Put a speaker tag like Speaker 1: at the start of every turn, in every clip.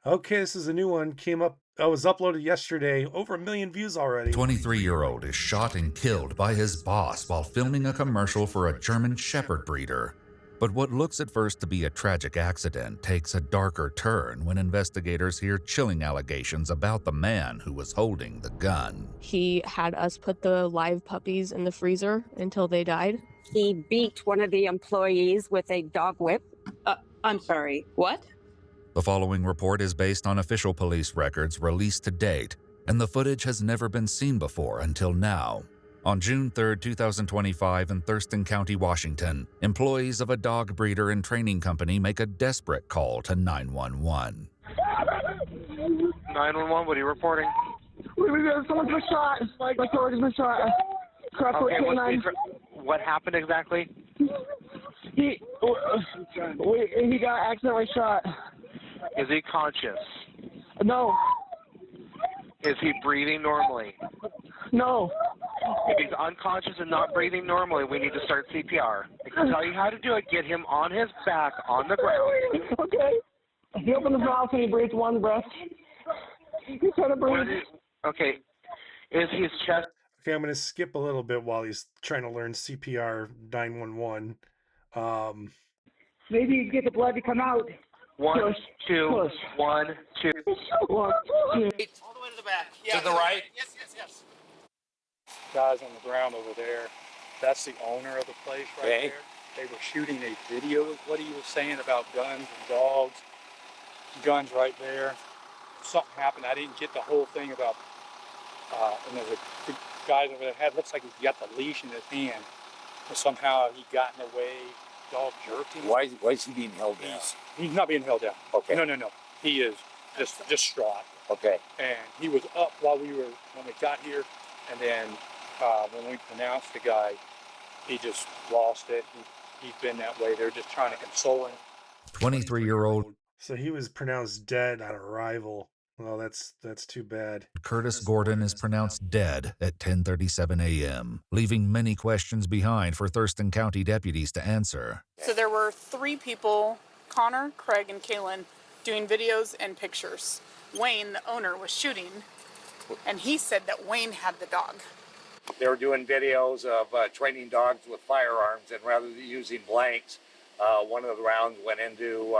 Speaker 1: Okay, this is a new one. Came up, was uploaded yesterday. Over 1 million views already.
Speaker 2: 23-year-old is shot and killed by his boss while filming a commercial for a German Shepherd breeder. But what looks at first to be a tragic accident takes a darker turn when investigators hear chilling allegations about the man who was holding the gun.
Speaker 3: He had us put the live puppies in the freezer until they died.
Speaker 4: He beat one of the employees with a dog whip.
Speaker 5: I'm sorry, what?
Speaker 2: The following report is based on official police records released to date, and the footage has never been seen before until now. On June 3, 2025, in Thurston County, Washington, employees of a dog breeder and training company make a desperate call to 911.
Speaker 6: 911, what are you reporting?
Speaker 7: Someone's been shot. My coworker's been shot.
Speaker 6: Okay, what happened exactly?
Speaker 7: He got accidentally shot.
Speaker 6: Is he conscious?
Speaker 7: No.
Speaker 6: Is he breathing normally?
Speaker 7: No.
Speaker 6: If he's unconscious and not breathing normally, we need to start CPR. I can tell you how to do it. Get him on his back on the ground.
Speaker 7: Okay. He opened his mouth and he breathed one breath. He's trying to breathe.
Speaker 6: Okay. Is his chest...
Speaker 1: Okay, I'm going to skip a little bit while he's trying to learn CPR 911.
Speaker 7: Maybe get the blood to come out.
Speaker 6: One, two, 1, 2.
Speaker 7: 1, 2.
Speaker 8: All the way to the back. Yeah,
Speaker 6: to the right?
Speaker 8: Yes.
Speaker 9: Guys on the ground over there, that's the owner of the place right there. They were shooting a video of what he was saying about guns and dogs. Guns right there. Something happened. I didn't get the whole thing about, and there's the guy over there looks like he's got the leash in his hand. But somehow he got in the way, dog jerked him.
Speaker 10: Why is he being held down?
Speaker 9: He's not being held down.
Speaker 10: Okay.
Speaker 9: No. He is just distraught.
Speaker 10: Okay.
Speaker 9: And he was up when we got here, and then when we pronounced the guy, he just lost it. He's been that way. They're just trying to console him.
Speaker 2: 23-year-old.
Speaker 1: So he was pronounced dead on arrival. Well, that's too bad.
Speaker 2: Curtis Gordon is pronounced dead at 10:37 a.m., leaving many questions behind for Thurston County deputies to answer.
Speaker 11: So there were 3 people, Connor, Craig, and Kaylin, doing videos and pictures. Wayne, the owner, was shooting, and he said that Wayne had the dog.
Speaker 10: They were doing videos of training dogs with firearms, and rather than using blanks, one of the rounds went into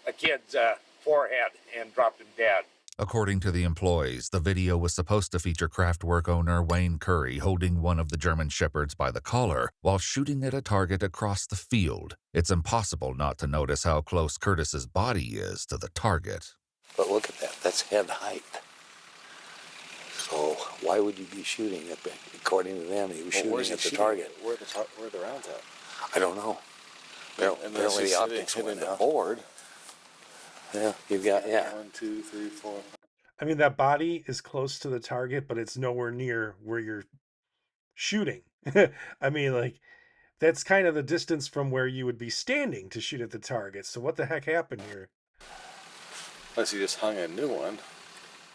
Speaker 10: a kid's forehead and dropped him dead.
Speaker 2: According to the employees, the video was supposed to feature Kraftwerk owner Wayne Curry holding one of the German Shepherds by the collar while shooting at a target across the field. It's impossible not to notice how close Curtis's body is to the target.
Speaker 10: But look at that. That's head height. So why would you be shooting at? According to them, he was shooting at the target.
Speaker 12: Where are the rounds at?
Speaker 10: I don't know. Apparently the optics went forward. Yeah, you've got 1, 2, 3, 4.
Speaker 1: I mean, that body is close to the target, but it's nowhere near where you're shooting. I mean, like, that's kind of the distance from where you would be standing to shoot at the target. So what the heck happened here?
Speaker 12: Unless he just hung a new one.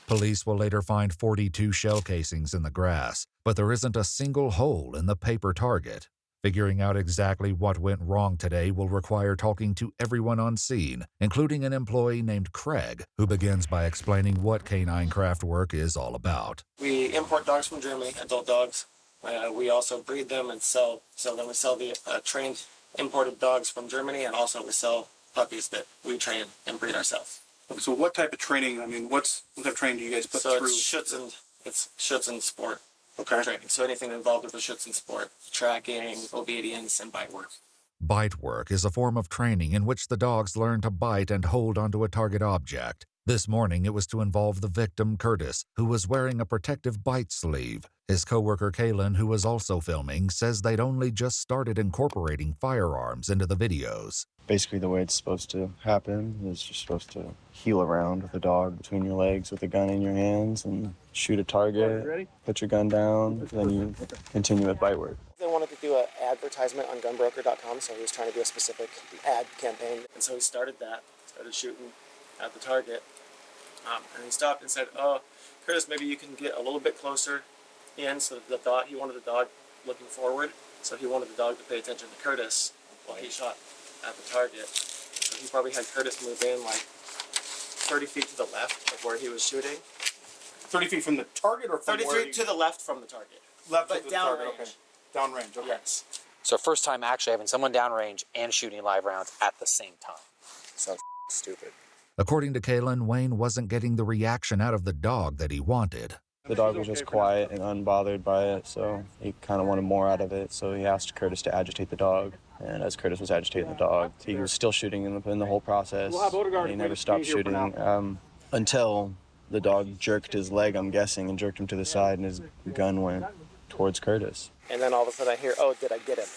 Speaker 2: Police will later find 42 shell casings in the grass, but there isn't a single hole in the paper target. Figuring out exactly what went wrong today will require talking to everyone on scene, including an employee named Craig, who begins by explaining what Canine Kraftwerk is all about.
Speaker 8: We import dogs from Germany, adult dogs. We also breed them and sell. So then we sell the trained imported dogs from Germany, and also we sell puppies that we train and breed ourselves.
Speaker 13: So what type of training? I mean, what type of training do you guys put through?
Speaker 8: So it's Schützen sport.
Speaker 13: Okay.
Speaker 8: Training. So anything involved with the Schützen sport, tracking, obedience, and bite work.
Speaker 2: Bite work is a form of training in which the dogs learn to bite and hold onto a target object. This morning, it was to involve the victim, Curtis, who was wearing a protective bite sleeve. His coworker, Kaylin, who was also filming, says they'd only just started incorporating firearms into the videos.
Speaker 14: Basically, the way it's supposed to happen is you're supposed to heel around with a dog between your legs with a gun in your hands and shoot a target, put your gun down, then you continue with bite work.
Speaker 8: They wanted to do an advertisement on gunbroker.com, so he was trying to do a specific ad campaign. And so he started shooting at the target. And he stopped and said, "Oh, Curtis, maybe you can get a little bit closer in." So he wanted the dog looking forward, so he wanted the dog to pay attention to Curtis while he shot at the target. So he probably had Curtis move in like 30 feet to the left of where he was shooting.
Speaker 13: 30 feet from the target or from
Speaker 8: 30 feet to the left from the target.
Speaker 13: Left
Speaker 8: but
Speaker 13: of the
Speaker 8: down
Speaker 13: target,
Speaker 8: range.
Speaker 13: okay. Downrange, okay.
Speaker 8: Yes.
Speaker 15: So first time actually having someone downrange and shooting live rounds at the same time.
Speaker 8: Sounds stupid.
Speaker 2: According to Kalen, Wayne wasn't getting the reaction out of the dog that he wanted.
Speaker 14: The dog was just quiet and unbothered by it, so he kind of wanted more out of it, so he asked Curtis to agitate the dog. And as Curtis was agitating the dog, he was still shooting in the whole process. He never stopped shooting until the dog jerked his leg, I'm guessing, and jerked him to the side, and his gun went towards Curtis.
Speaker 8: And then all of a sudden I hear, oh, did I get him?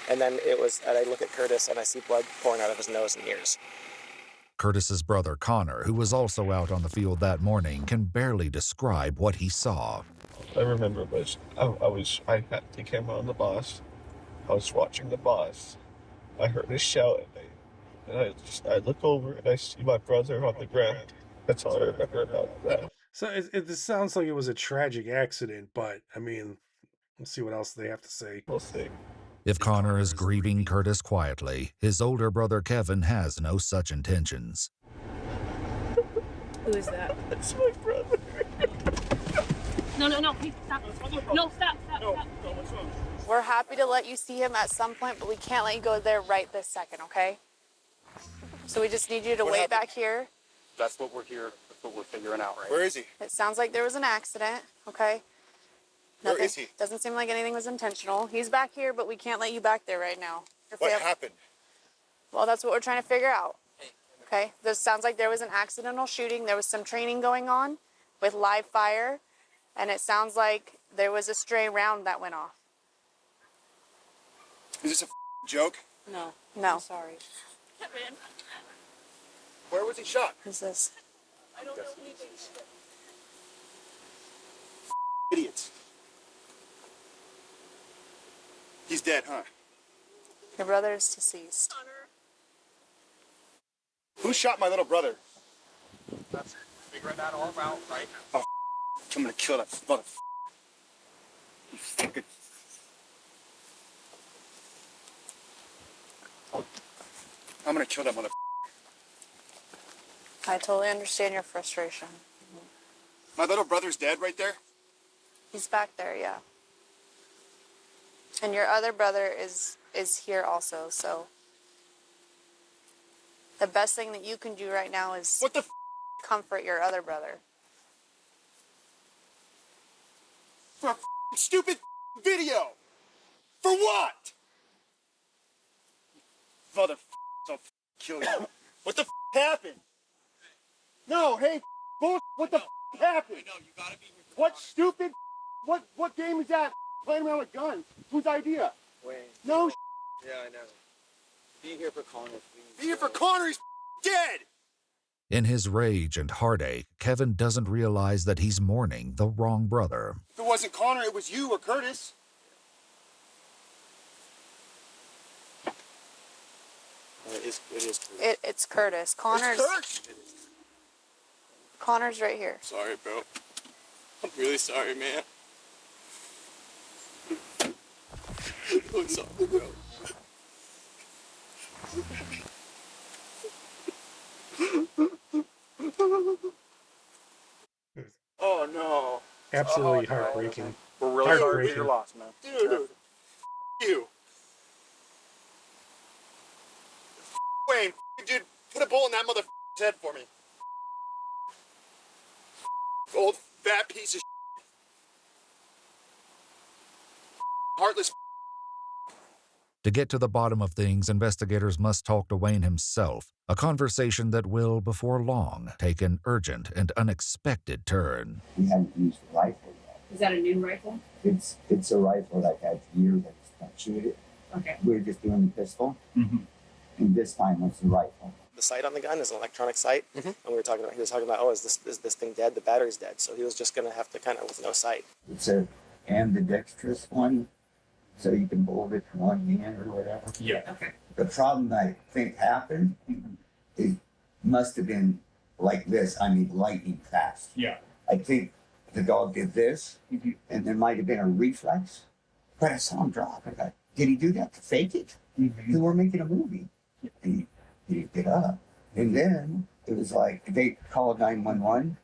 Speaker 8: And then and I look at Curtis and I see blood pouring out of his nose and ears.
Speaker 2: Curtis's brother Connor, who was also out on the field that morning, can barely describe what he saw.
Speaker 16: I remember I had the camera on the boss. I was watching the boss. I heard a shout and I look over and I see my brother on the ground. That's all I remember about that.
Speaker 1: So it sounds like it was a tragic accident, but I mean, we'll see what else they have to say.
Speaker 16: We'll see.
Speaker 2: If Connor is grieving Curtis quietly, his older brother Kevin has no such intentions.
Speaker 3: Who is that?
Speaker 16: That's my brother.
Speaker 3: No, please stop. No, stop.
Speaker 11: We're happy to let you see him at some point, but we can't let you go there right this second, okay? So we just need you to wait back here.
Speaker 9: That's what we're here. That's what we're figuring out, right?
Speaker 16: Where is he?
Speaker 11: It sounds like there was an accident, okay?
Speaker 16: Where is he?
Speaker 11: Doesn't seem like anything was intentional. He's back here, but we can't let you back there right now.
Speaker 16: What happened?
Speaker 11: Well, that's what we're trying to figure out. Okay? This sounds like there was an accidental shooting. There was some training going on with live fire, and it sounds like there was a stray round that went off.
Speaker 16: Is this a joke?
Speaker 11: No.
Speaker 3: I'm sorry.
Speaker 11: Kevin.
Speaker 16: Where was he shot?
Speaker 11: Who's this?
Speaker 3: I don't know.
Speaker 16: Idiots. He's dead, huh?
Speaker 11: Your brother is deceased.
Speaker 16: Who shot my little brother?
Speaker 9: That's figuring that all out, right?
Speaker 16: Oh, I'm gonna kill that mother. You fucking. I'm gonna kill that mother.
Speaker 11: I totally understand your frustration.
Speaker 16: My little brother's dead right there?
Speaker 11: He's back there, yeah. And your other brother is here also, so the best thing that you can do right now is
Speaker 16: what the
Speaker 11: comfort your other brother.
Speaker 16: For a stupid video. For what? Mother, I'll kill you. What the happened? No, hey, bullshit. What the happened? I know, you gotta be. What stupid? What game is that? Playing around with guns. Whose idea?
Speaker 8: Wayne.
Speaker 16: No.
Speaker 8: Yeah, I know. Be here for Connor, please.
Speaker 16: Be here for Connor. He's dead.
Speaker 2: In his rage and heartache, Kevin doesn't realize that he's mourning the wrong brother.
Speaker 16: If it wasn't Connor, it was you or Curtis.
Speaker 8: It is Curtis.
Speaker 11: It's Curtis. Connor's right here.
Speaker 16: Sorry, bro. I'm really sorry, man. I'm sorry, bro. Oh, no.
Speaker 1: Absolutely heartbreaking.
Speaker 9: We're really sorry for your loss, man.
Speaker 16: Dude, you. Wayne, dude, put a bullet in that mother's head for me. Old fat piece of heartless.
Speaker 2: To get to the bottom of things, investigators must talk to Wayne himself, a conversation that will, before long, take an urgent and unexpected turn.
Speaker 17: We hadn't used the rifle yet.
Speaker 3: Is that a new rifle?
Speaker 17: It's a rifle that I've had for years. I just can't shoot it.
Speaker 3: Okay.
Speaker 17: We were just doing the pistol, and this time it's the rifle.
Speaker 8: The sight on the gun is an electronic sight, and he was talking about, oh, is this thing dead? The battery's dead, so he was just gonna have to kind of with no sight.
Speaker 17: It's a ambidextrous one, so you can hold it in one hand or whatever.
Speaker 9: Yeah.
Speaker 3: Okay.
Speaker 17: The problem I think happened is must have been like this. I mean, lightning fast.
Speaker 9: Yeah.
Speaker 17: I think the dog did this, and there might have been a reflex, but I saw him drop. I thought, did he do that to fake it? We were making a movie. And he didn't get up. And then it was like they called 911,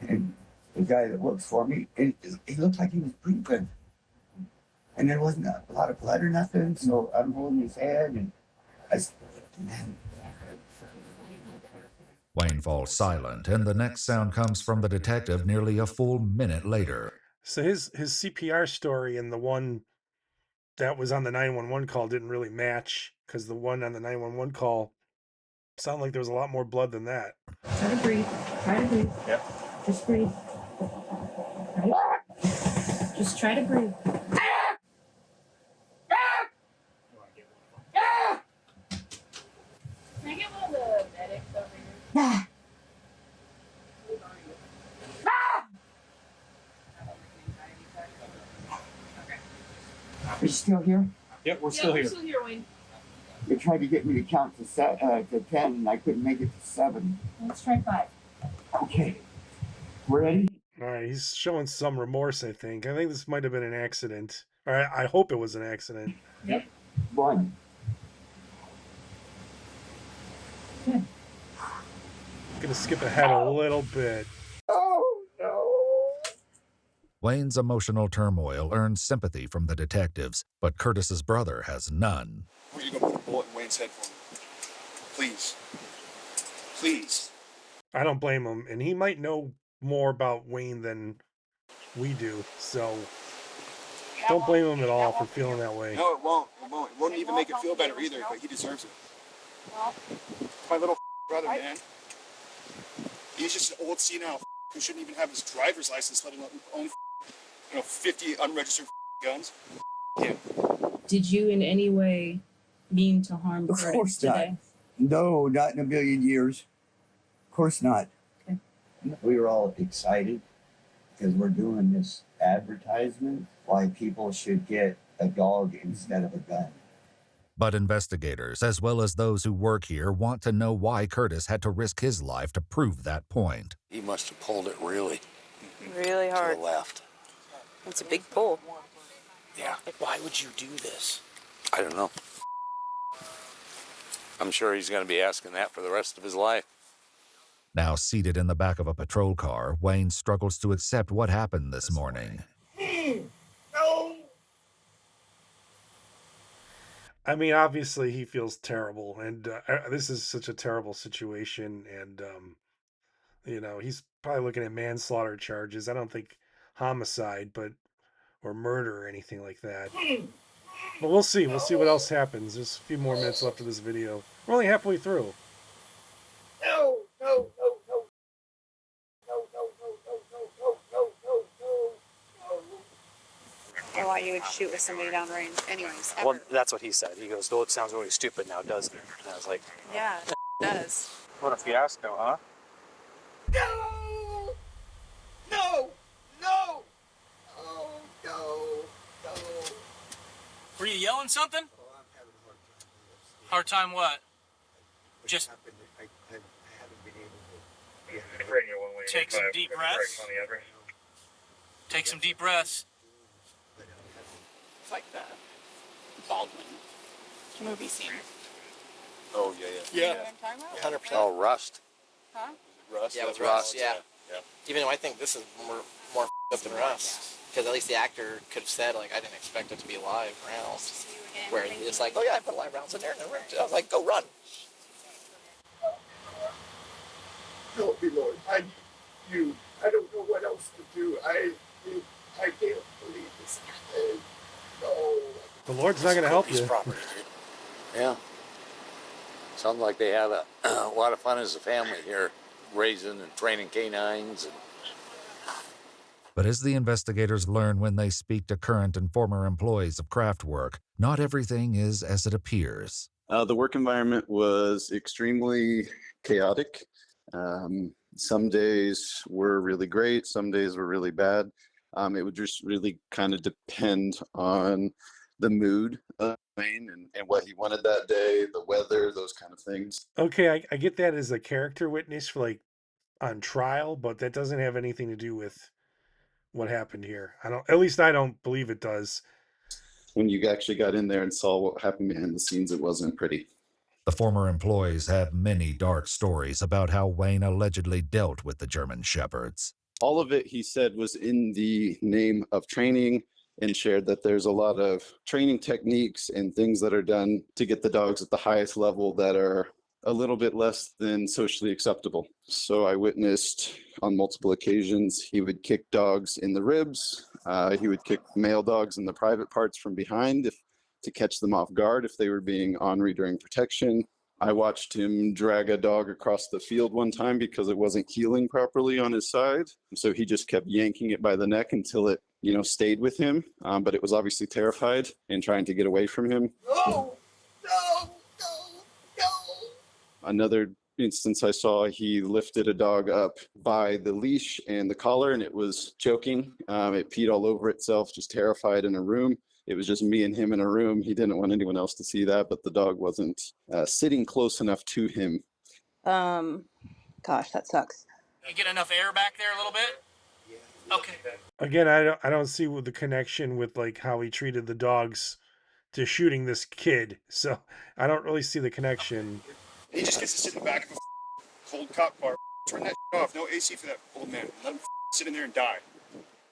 Speaker 17: and the guy that works for me, and he looked like he was breathing, and there wasn't a lot of blood or nothing. So I'm holding his head, and man,
Speaker 2: Wayne falls silent, and the next sound comes from the detective nearly a full minute later.
Speaker 1: So his CPR story and the one that was on the 911 call didn't really match, because the one on the 911 call sounded like there was a lot more blood than that.
Speaker 18: Try to breathe. Try to breathe.
Speaker 1: Yep.
Speaker 18: Just breathe. Right? Just try to breathe.
Speaker 11: Can I get one of the medics over here?
Speaker 17: are you still here?
Speaker 9: Yep, we're still here.
Speaker 11: We're still here, Wayne.
Speaker 17: They tried to get me to count to 10, and I couldn't make it to 7.
Speaker 18: Let's try 5.
Speaker 17: Okay, ready?
Speaker 1: All right, he's showing some remorse, I think. I think this might have been an accident. All right, I hope it was an accident.
Speaker 18: Yep.
Speaker 17: 1.
Speaker 1: I'm gonna skip ahead a little bit.
Speaker 17: Oh no!
Speaker 2: Wayne's emotional turmoil earns sympathy from the detectives, but Curtis's brother has none.
Speaker 13: Are you gonna put a bullet in Wayne's head for me? Please. Please.
Speaker 1: I don't blame him, and he might know more about Wayne than we do, so don't blame him at all for feeling that way.
Speaker 13: No, it won't. It won't. It won't even make it feel better either, but he deserves it. My little brother, man. He's just an old senile who shouldn't even have his driver's license, let alone own 50 unregistered guns. Him.
Speaker 18: Did you in any way mean to harm
Speaker 17: Of
Speaker 18: Curtis
Speaker 17: course not.
Speaker 18: today?
Speaker 17: No, not in a million years. Of course not.
Speaker 18: Okay.
Speaker 17: We were all excited because we're doing this advertisement why people should get a dog instead of a gun.
Speaker 2: But investigators, as well as those who work here, want to know why Curtis had to risk his life to prove that point.
Speaker 12: He must have pulled it really
Speaker 5: Really
Speaker 12: to
Speaker 5: hard.
Speaker 12: the left.
Speaker 5: It's a big pull.
Speaker 12: Yeah.
Speaker 15: Like, why would you do this?
Speaker 12: I don't know. I'm sure he's going to be asking that for the rest of his life.
Speaker 2: Now seated in the back of a patrol car, Wayne struggles to accept what happened this morning.
Speaker 17: No!
Speaker 1: I mean, obviously he feels terrible, and this is such a terrible situation, and he's probably looking at manslaughter charges. I don't think homicide, or murder or anything like that. But we'll see. We'll see what else happens. There's a few more minutes left of this video. We're only halfway through.
Speaker 17: No! No! No! No! No! No! No! No! No! No! No!
Speaker 11: Or why you would shoot with somebody downrange. Anyways.
Speaker 15: Well, that's what he said. He goes, "Oh, it sounds really stupid now, doesn't it?" And I was like,
Speaker 11: Yeah, it does.
Speaker 9: What a fiasco, huh?
Speaker 17: No! No! No! Oh, no! No!
Speaker 19: Were you yelling something? Hard time what? Just take some deep breaths. Take some deep breaths.
Speaker 11: It's like the Baldwin movie scene.
Speaker 12: Oh, yeah.
Speaker 11: You know what I'm talking about?
Speaker 15: 100%.
Speaker 12: Oh, Rust.
Speaker 11: Huh?
Speaker 15: Rust? Yeah, with
Speaker 12: Rust,
Speaker 15: Rust, yeah.
Speaker 12: yeah.
Speaker 15: Even though I think this is more up than Rust. Because at least the actor could have said, like, I didn't expect it to be live rounds. Where it's like, oh yeah, I put live rounds in there. And I was like, go run.
Speaker 16: Help me, Lord. I need you. I don't know what else to do. I can't believe this happened. No.
Speaker 1: The Lord's not going to help you.
Speaker 15: Property,
Speaker 12: Yeah. Sounds like they have a lot of fun as a family here, raising and training canines. And
Speaker 2: But as the investigators learn when they speak to current and former employees of Craftwork, not everything is as it appears.
Speaker 14: The work environment was extremely chaotic. Some days were really great, some days were really bad. It would just really kind of depend on the mood of Wayne and what he wanted that day, the weather, those kind of things.
Speaker 1: Okay, I get that as a character witness for on trial, but that doesn't have anything to do with what happened here. At least I don't believe it does.
Speaker 14: When you actually got in there and saw what happened behind the scenes, it wasn't pretty.
Speaker 2: The former employees have many dark stories about how Wayne allegedly dealt with the German Shepherds.
Speaker 14: All of it, he said, was in the name of training, and shared that there's a lot of training techniques and things that are done to get the dogs at the highest level that are a little bit less than socially acceptable. So I witnessed on multiple occasions, he would kick dogs in the ribs. He would kick male dogs in the private parts from behind to catch them off guard if they were being ornery during protection. I watched him drag a dog across the field one time because it wasn't healing properly on his side. So he just kept yanking it by the neck until it, stayed with him. But it was obviously terrified and trying to get away from him.
Speaker 13: No! No!
Speaker 14: Another instance I saw, he lifted a dog up by the leash and the collar, and it was choking. It peed all over itself, just terrified in a room. It was just me and him in a room. He didn't want anyone else to see that, but the dog wasn't sitting close enough to him.
Speaker 5: Gosh, that sucks.
Speaker 19: You get enough air back there a little bit? Okay.
Speaker 1: Again, I don't see the connection with like how he treated the dogs to shooting this kid. So I don't really see the connection.
Speaker 13: He just gets to sit in the back of a cold cop car. Turn that off. No AC for that old man. Let him sit in there and die.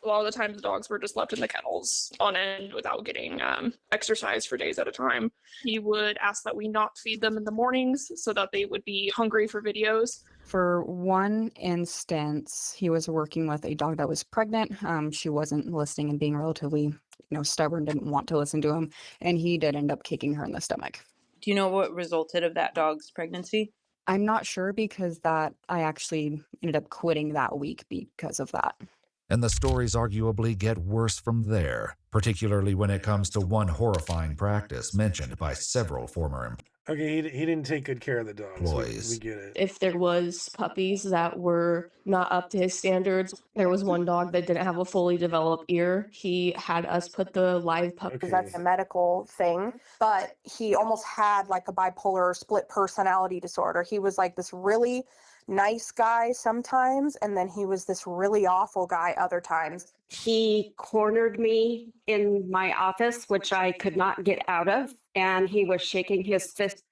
Speaker 20: A lot of the times the dogs were just left in the kennels on end without getting exercise for days at a time. He would ask that we not feed them in the mornings so that they would be hungry for videos.
Speaker 21: For one instance, he was working with a dog that was pregnant. She wasn't listening and being relatively, stubborn, didn't want to listen to him. And he did end up kicking her in the stomach.
Speaker 5: Do you know what resulted of that dog's pregnancy?
Speaker 21: I'm not sure because I actually ended up quitting that week because of that.
Speaker 2: And the stories arguably get worse from there, particularly when it comes to one horrifying practice mentioned by several former employees.
Speaker 1: Okay, he didn't take good care of the dogs. We get it.
Speaker 3: If there was puppies that were not up to his standards, there was one dog that didn't have a fully developed ear. He had us put the live puppy.
Speaker 1: Okay.
Speaker 22: That's a medical thing, but he almost had like a bipolar split personality disorder. He was like this really nice guy sometimes, and then he was this really awful guy other times.
Speaker 4: He cornered me in my office, which I could not get out of, and he was shaking his fist.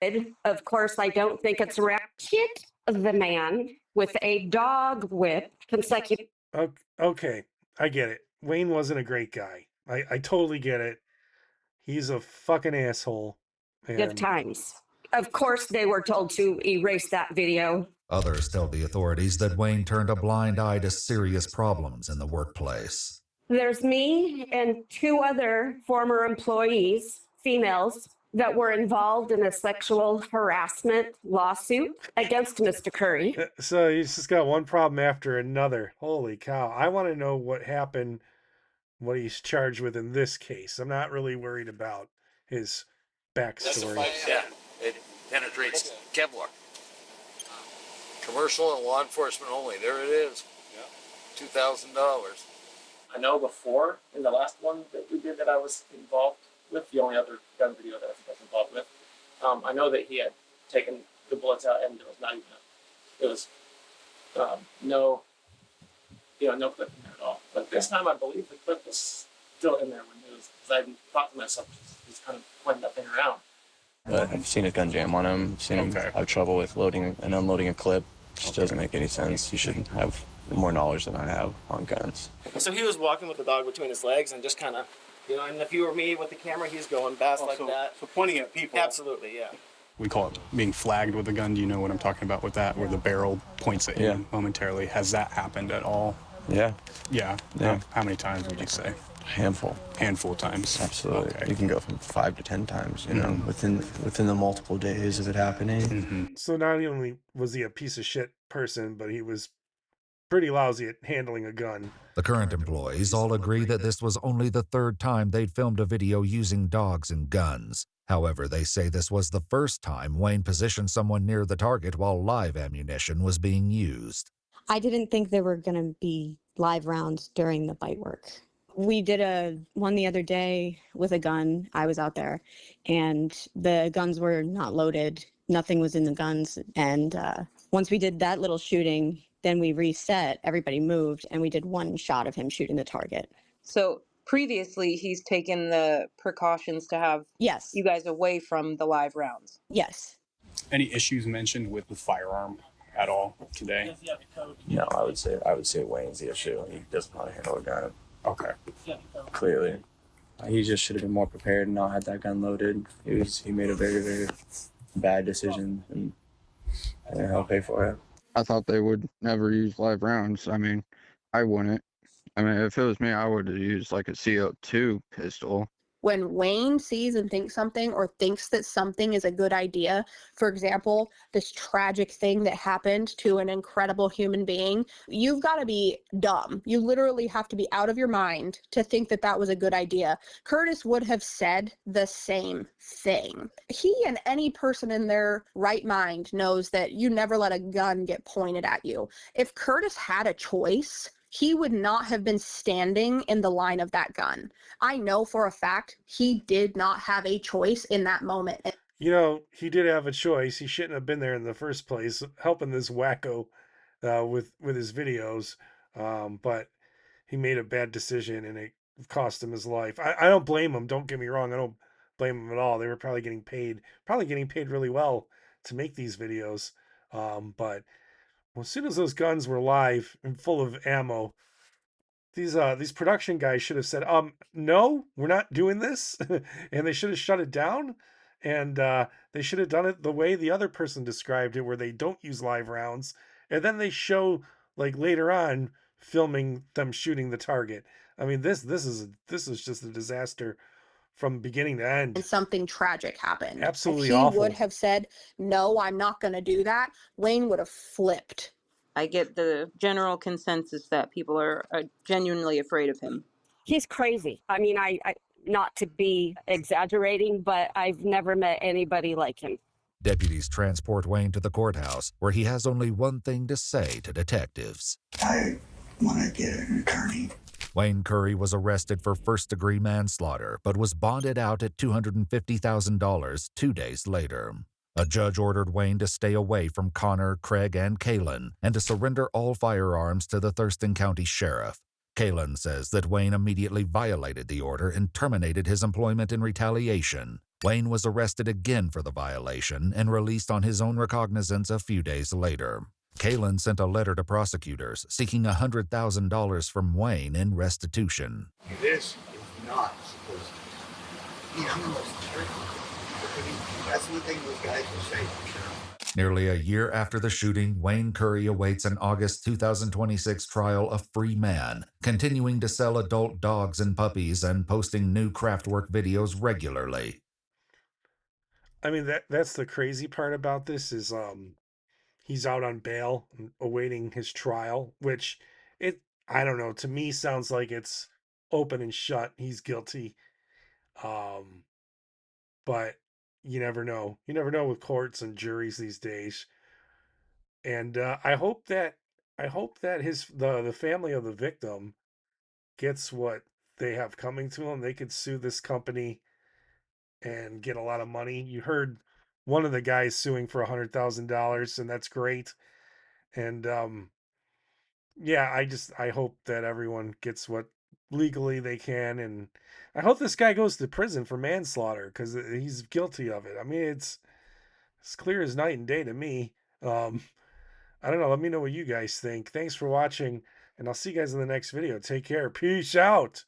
Speaker 4: Of course, I don't think it's right. Hit the man with a dog whip consecutive.
Speaker 1: Okay, I get it. Wayne wasn't a great guy. I totally get it. He's a fucking asshole.
Speaker 4: Times. Of course, they were told to erase that video.
Speaker 2: Others tell the authorities that Wayne turned a blind eye to serious problems in the workplace.
Speaker 4: There's me and two other former employees, females, that were involved in a sexual harassment lawsuit against Mr. Curry.
Speaker 1: So he's just got one problem after another. Holy cow. I want to know what happened, what he's charged with in this case. I'm not really worried about his backstory.
Speaker 12: Yeah, it penetrates Kevlar. Commercial and law enforcement only. There it is. Yeah. $2,000.
Speaker 8: I know before, in the last one that we did that I was involved with, the only other gun video that I think I was involved with, I know that he had taken the bullets out and there was not even no clip in there at all. But this time I believe the clip was still in there when he was, because I even thought to myself, he's kind of pointing that thing around.
Speaker 14: I've seen a gun jam on him, seen him have trouble with loading and unloading a clip. Just doesn't make any sense. You should have more knowledge than I have on guns.
Speaker 8: So he was walking with the dog between his legs and just kind of, and if you were me with the camera, he's going fast like that.
Speaker 13: So pointing at people.
Speaker 8: Absolutely, yeah.
Speaker 23: We call it being flagged with a gun. Do you know what I'm talking about with that, where the barrel points at you momentarily? Has that happened at all?
Speaker 14: Yeah.
Speaker 23: Yeah. How many times would you say?
Speaker 14: Handful
Speaker 23: of times.
Speaker 14: Absolutely. Okay. You can go from 5 to 10 times, within the multiple days of it happening.
Speaker 23: Mm-hmm.
Speaker 1: So not only was he a piece of shit person, but he was pretty lousy at handling a gun.
Speaker 2: The current employees all agree that this was only the third time they'd filmed a video using dogs and guns. However, they say this was the first time Wayne positioned someone near the target while live ammunition was being used.
Speaker 21: I didn't think there were going to be live rounds during the bite work. We did one the other day with a gun. I was out there, and the guns were not loaded. Nothing was in the guns. And once we did that little shooting, then we reset, everybody moved, and we did one shot of him shooting the target.
Speaker 5: So previously, he's taken the precautions to have you guys away from the live rounds.
Speaker 21: Yes.
Speaker 23: Any issues mentioned with the firearm at all today?
Speaker 14: No, I would say Wayne's the issue. He doesn't know how to handle a gun.
Speaker 23: Okay.
Speaker 14: Clearly. He just should have been more prepared and not had that gun loaded. He made a very, very bad decision, and he'll pay for it.
Speaker 6: I thought they would never use live rounds. I mean, I wouldn't. I mean, if it was me, I would have used like a CO2 pistol.
Speaker 22: When Wayne sees and thinks something or thinks that something is a good idea, for example, this tragic thing that happened to an incredible human being, you've got to be dumb. You literally have to be out of your mind to think that that was a good idea. Curtis would have said the same thing. He and any person in their right mind knows that you never let a gun get pointed at you. If Curtis had a choice, he would not have been standing in the line of that gun. I know for a fact he did not have a choice in that moment.
Speaker 1: You know, he did have a choice. He shouldn't have been there in the first place, helping this wacko with his videos. But he made a bad decision, and it cost him his life. I don't blame him. Don't get me wrong. I don't blame him at all. They were probably getting paid really well to make these videos. But as soon as those guns were live and full of ammo, these production guys should have said, no, we're not doing this, and they should have shut it down, and they should have done it the way the other person described it, where they don't use live rounds, and then they show like later on filming them shooting the target. I mean, this is just a disaster from beginning to end.
Speaker 22: And something tragic happened.
Speaker 1: Absolutely
Speaker 22: if he
Speaker 1: awful.
Speaker 22: would have said, no, I'm not going to do that, Wayne would have flipped.
Speaker 5: I get the general consensus that people are genuinely afraid of him.
Speaker 4: He's crazy. I mean, I not to be exaggerating, but I've never met anybody like him.
Speaker 2: Deputies transport Wayne to the courthouse, where he has only one thing to say to detectives.
Speaker 17: I want to get an attorney.
Speaker 2: Wayne Curry was arrested for first-degree manslaughter, but was bonded out at $250,000 2 days later. A judge ordered Wayne to stay away from Connor, Craig, and Kalen, and to surrender all firearms to the Thurston County Sheriff. Kalen says that Wayne immediately violated the order and terminated his employment in retaliation. Wayne was arrested again for the violation and released on his own recognizance a few days later. Kalen sent a letter to prosecutors seeking $100,000 from Wayne in restitution.
Speaker 17: This is not supposed to be. I'm almost that's one thing those guys will say.
Speaker 2: Nearly a year after the shooting, Wayne Curry awaits an August 2026 trial a free man, continuing to sell adult dogs and puppies and posting new craftwork videos regularly.
Speaker 1: I mean, that's the crazy part about this is he's out on bail awaiting his trial, which I don't know, to me sounds like it's open and shut. He's guilty. But you never know. You never know with courts and juries these days. And I hope that the family of the victim gets what they have coming to them. They could sue this company and get a lot of money. You heard one of the guys suing for $100,000, and that's great. And yeah, I hope that everyone gets what legally they can, and I hope this guy goes to prison for manslaughter because he's guilty of it. I mean, it's clear as night and day to me. I don't know. Let me know what you guys think. Thanks for watching, and I'll see you guys in the next video. Take care. Peace out.